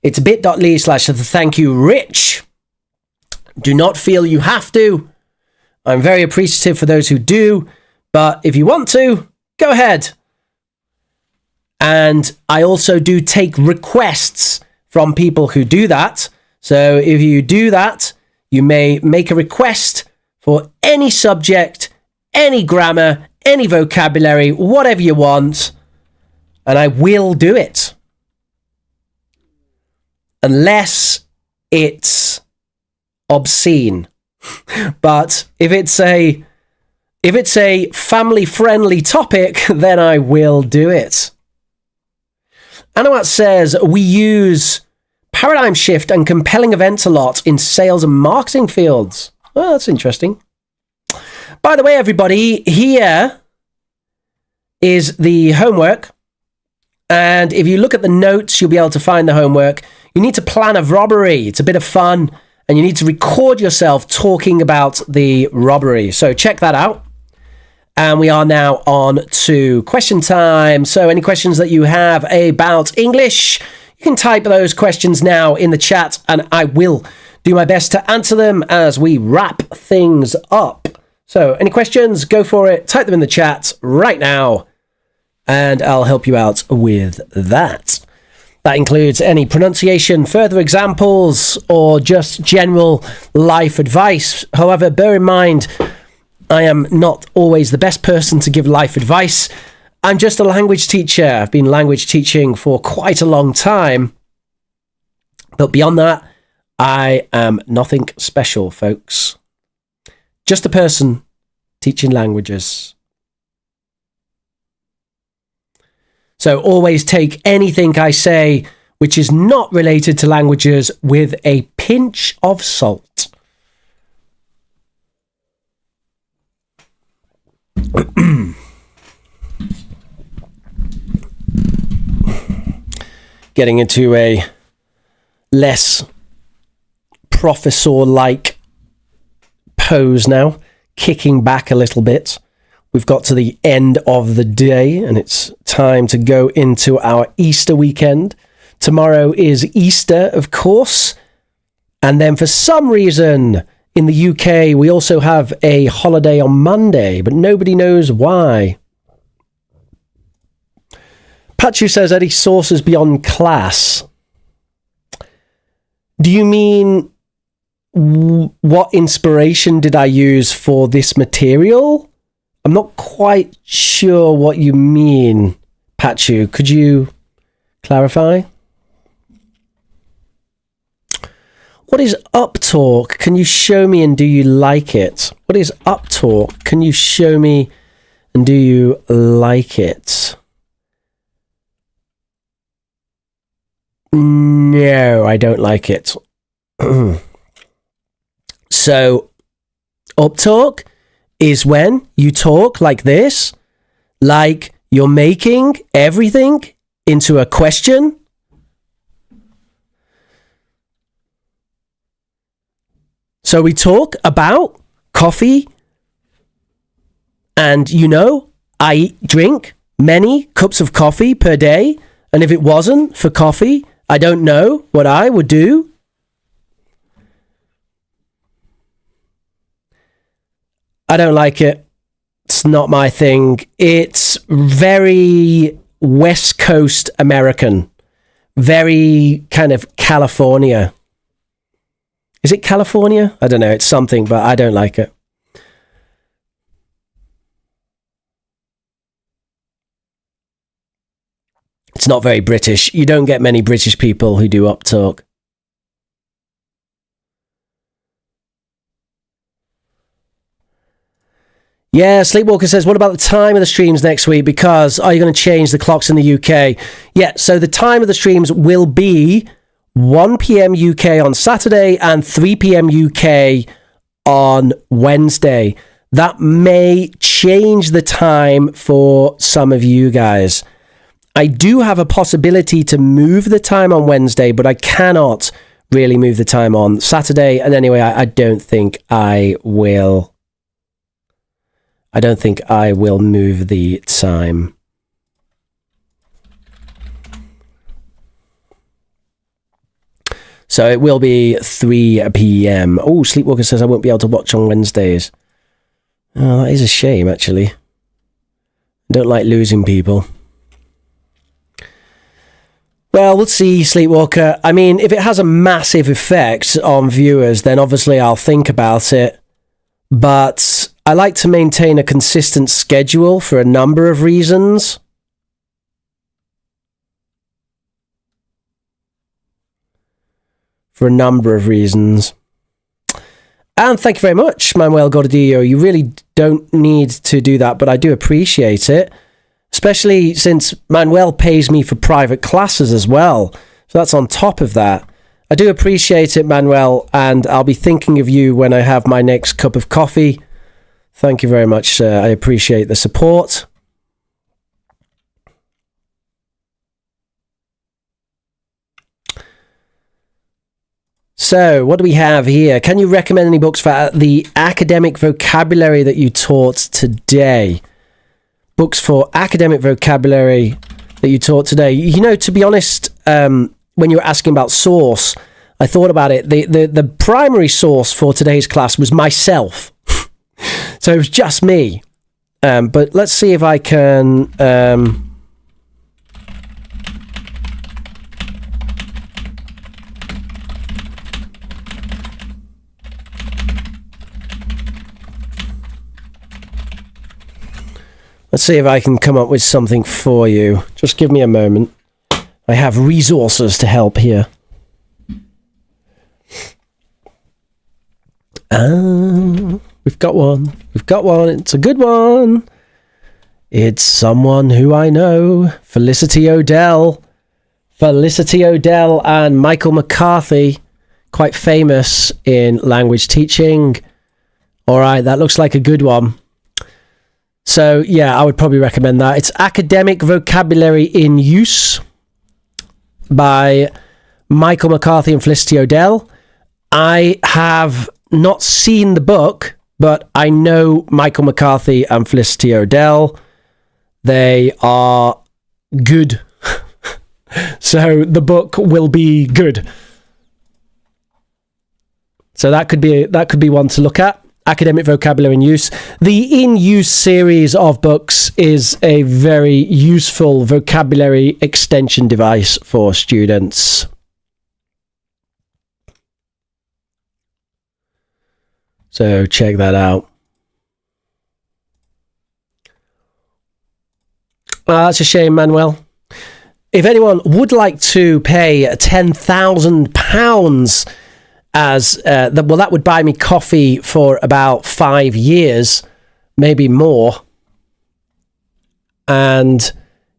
It's bit.ly/thankyou-rich. Do not feel you have to. I'm very appreciative for those who do, but if you want to, go ahead. And I also do take requests from people who do that. So if you do that, you may make a request for any subject, any grammar, any vocabulary, whatever you want, and I will do it. Unless it's obscene. But if it's a family-friendly topic, then I will do it. Anawat says, we use paradigm shift and compelling events a lot in sales and marketing fields. Oh, that's interesting. By the way, everybody, here is the homework. And if you look at the notes, you'll be able to find the homework. You need to plan a robbery. It's a bit of fun. And you need to record yourself talking about the robbery. So check that out. And we are now on to question time. So any questions that you have about English, you can type those questions now in the chat, and I will do my best to answer them as we wrap things up. So any questions, go for it. Type them in the chat right now, and I'll help you out with that. That includes any pronunciation, further examples, or just general life advice. However, bear in mind, I am not always the best person to give life advice. I'm just a language teacher. I've been language teaching for quite a long time. But beyond that, I am nothing special, folks. Just a person teaching languages. So always take anything I say which is not related to languages with a pinch of salt. Getting into a less professor-like pose now, kicking back a little bit. We've got to the end of the day, and it's time to go into our Easter weekend. Tomorrow is Easter, of course. And then for some reason, in the UK, we also have a holiday on Monday, but nobody knows why. Pachu says, any sources beyond class? Do you mean what inspiration did I use for this material? I'm not quite sure what you mean, Pachu. Could you clarify? What is uptalk? Can you show me, and do you like it? What is uptalk? Can you show me, and do you like it? No, I don't like it. So, uptalk is when you talk like this, like you're making everything into a question. So we talk about coffee, and I drink many cups of coffee per day, and if it wasn't for coffee, I don't know what I would do. I don't like it. It's not my thing. It's very West Coast American, very kind of California. Is it California? I don't know. It's something, but I don't like it. It's not very British. You don't get many British people who do uptalk. Yeah, Sleepwalker says, what about the time of the streams next week? Because are you going to change the clocks in the UK? Yeah, so the time of the streams will be 1 p.m. UK on Saturday and 3 p.m. UK on Wednesday. That may change the time for some of you guys. I do have a possibility to move the time on Wednesday, but I cannot really move the time on Saturday. And anyway, I don't think I will. I don't think I will move the time. So it will be 3 p.m. Oh, Sleepwalker says I won't be able to watch on Wednesdays. Oh, that is a shame, actually. I don't like losing people. Well, we'll see, Sleepwalker. I mean, if it has a massive effect on viewers, then obviously I'll think about it. But I like to maintain a consistent schedule for a number of reasons. And thank you very much, Manuel Gordillo. You really don't need to do that, but I do appreciate it. Especially since Manuel pays me for private classes as well. So that's on top of that. I do appreciate it, Manuel, and I'll be thinking of you when I have my next cup of coffee. Thank you very much, sir. I appreciate the support. So, what do we have here? Can you recommend any books for the academic vocabulary that you taught today? Books for academic vocabulary that you taught today. You know, to be honest, when you were asking about source, I thought about it. The primary source for today's class was myself. So it was just me. But let's see if I can... Let's see if I can come up with something for you. Just give me a moment. I have resources to help here. We've got one. It's a good one. It's someone who I know. Felicity O'Dell and Michael McCarthy. Quite famous in language teaching. All right, that looks like a good one. So, yeah, I would probably recommend that. It's Academic Vocabulary in Use by Michael McCarthy and Felicity O'Dell. I have not seen the book, but I know Michael McCarthy and Felicity O'Dell. They are good. So the book will be good. So that could be one to look at. Academic Vocabulary in Use. The In Use series of books is a very useful vocabulary extension device for students. So check that out. That's a shame, Manuel. If anyone would like to pay £10,000 as that would buy me coffee for about 5 years, maybe more. And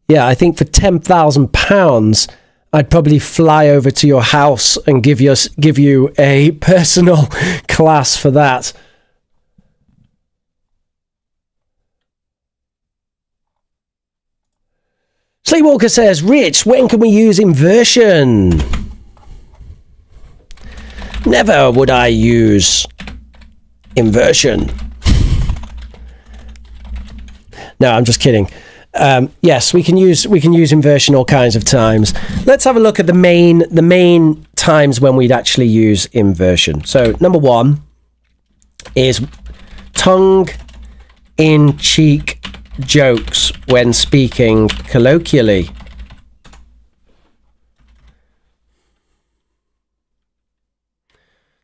yeah, I think for £10,000, I'd probably fly over to your house and give you a personal class for that. Sleepwalker says, Rich, when can we use inversion? Never would I use inversion. No, I'm just kidding. Yes, we can use inversion all kinds of times. Let's have a look at the main times when we'd actually use inversion. So number one is tongue-in-cheek jokes when speaking colloquially.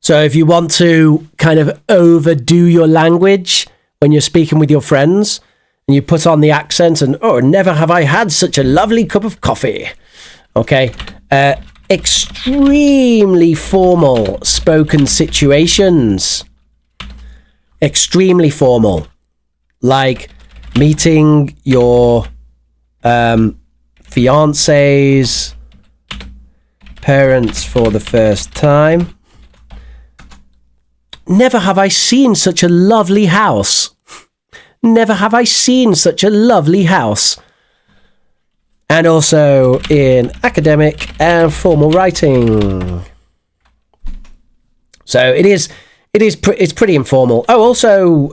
So if you want to kind of overdo your language when you're speaking with your friends, and you put on the accent and, oh, never have I had such a lovely cup of coffee. Okay. Extremely formal spoken situations. Extremely formal. Like meeting your fiance's parents for the first time. Never have I seen such a lovely house. Never have I seen such a lovely house. And also in academic and formal writing. So it's pretty informal. Oh, also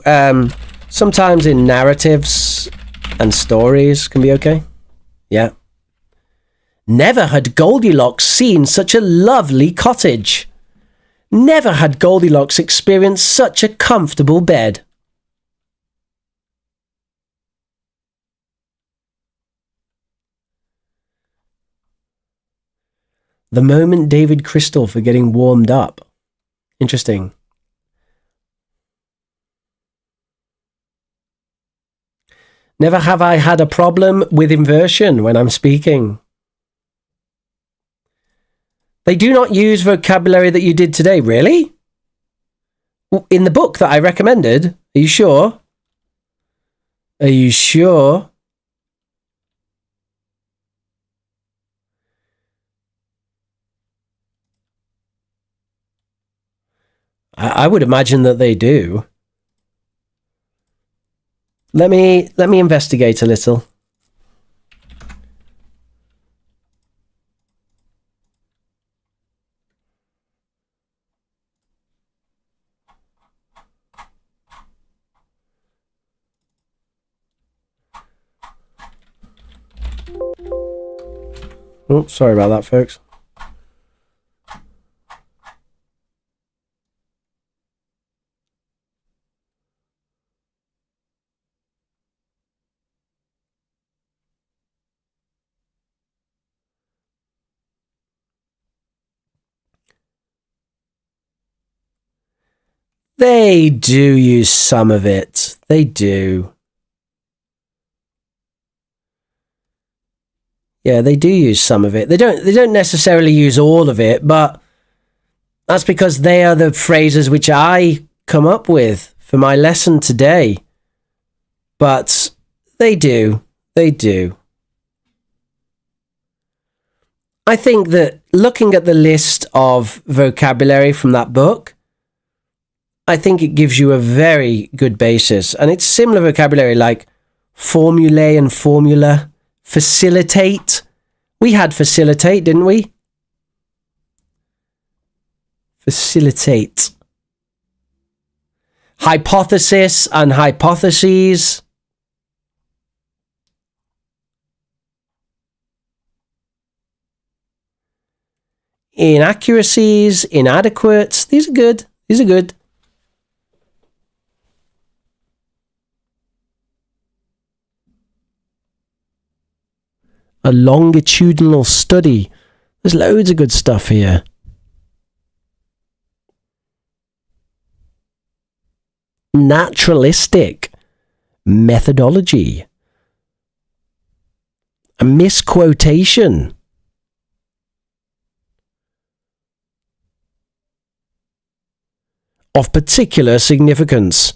sometimes in narratives and stories can be okay. Yeah. Never had Goldilocks seen such a lovely cottage. Never had Goldilocks experienced such a comfortable bed. The moment David Crystal for getting warmed up. Interesting. Never have I had a problem with inversion when I'm speaking. They do not use vocabulary that you did today, really? In the book that I recommended? Are you sure? Are you sure? I would imagine that they do. Let me investigate a little. Oh, sorry about that, folks. They do use some of it. They do. Yeah, they do use some of it. They don't necessarily use all of it, but that's because they are the phrases which I come up with for my lesson today. But they do. They do. I think that looking at the list of vocabulary from that book, I think it gives you a very good basis. And it's similar vocabulary like formulae and formula, facilitate. We had facilitate, didn't we? Facilitate. Hypothesis and hypotheses. Inaccuracies, inadequate. These are good. These are good. A longitudinal study. There's loads of good stuff here. Naturalistic. Methodology. A misquotation. of particular significance.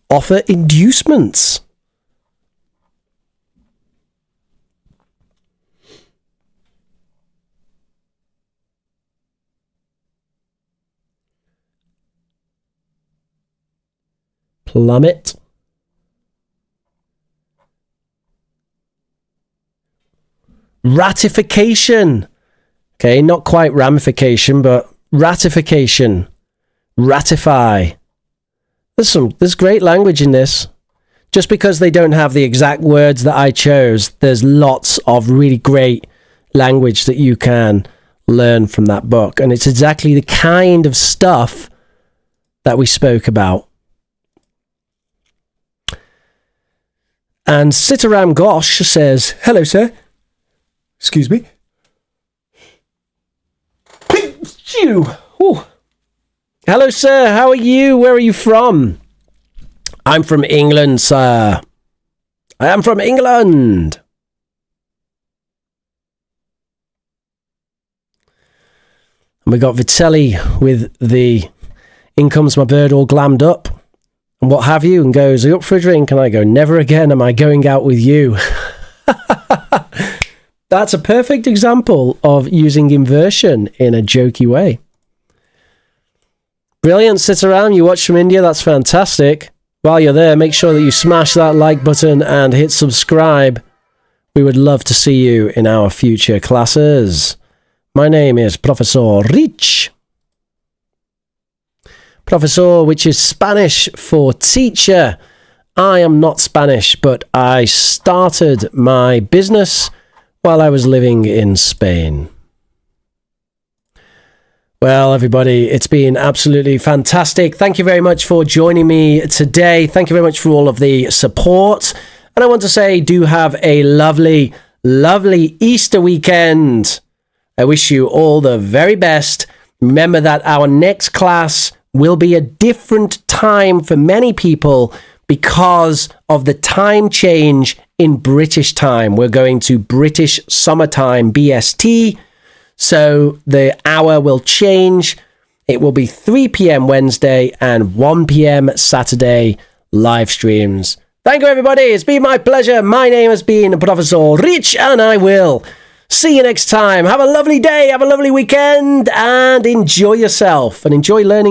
Offer inducements. Plummet. Ratification. Okay, not quite ramification, but ratification. Ratify. There's great language in this. Just because they don't have the exact words that I chose, there's lots of really great language that you can learn from that book. And it's exactly the kind of stuff that we spoke about. And Sitaram Ghosh says, hello, sir. Excuse me. Hello, sir. How are you? Where are you from? I'm from England, sir. I am from England. And we got Vitelli with the In Comes My Bird all glammed up and what have you, and goes, are you up for a drink? And I go, never again am I going out with you. That's a perfect example of using inversion in a jokey way. Brilliant, Sitaram. You watch from India. That's fantastic. While you're there, make sure that you smash that like button and hit subscribe. We would love to see you in our future classes. My name is Professor Rich. Professor, which is Spanish for teacher. I am not Spanish, but I started my business while I was living in Spain. Well, everybody, it's been absolutely fantastic. Thank you very much for joining me today. Thank you very much for all of the support. And I want to say, do have a lovely, lovely Easter weekend. I wish you all the very best. Remember that our next class will be a different time for many people because of the time change in British time. We're going to British Summertime, BST. So the hour will change. It will be 3 p.m. Wednesday and 1 p.m. Saturday live streams. Thank you, everybody. It's been my pleasure. My name has been Professor Rich, and I will see you next time. Have a lovely day. Have a lovely weekend, and enjoy yourself and enjoy learning.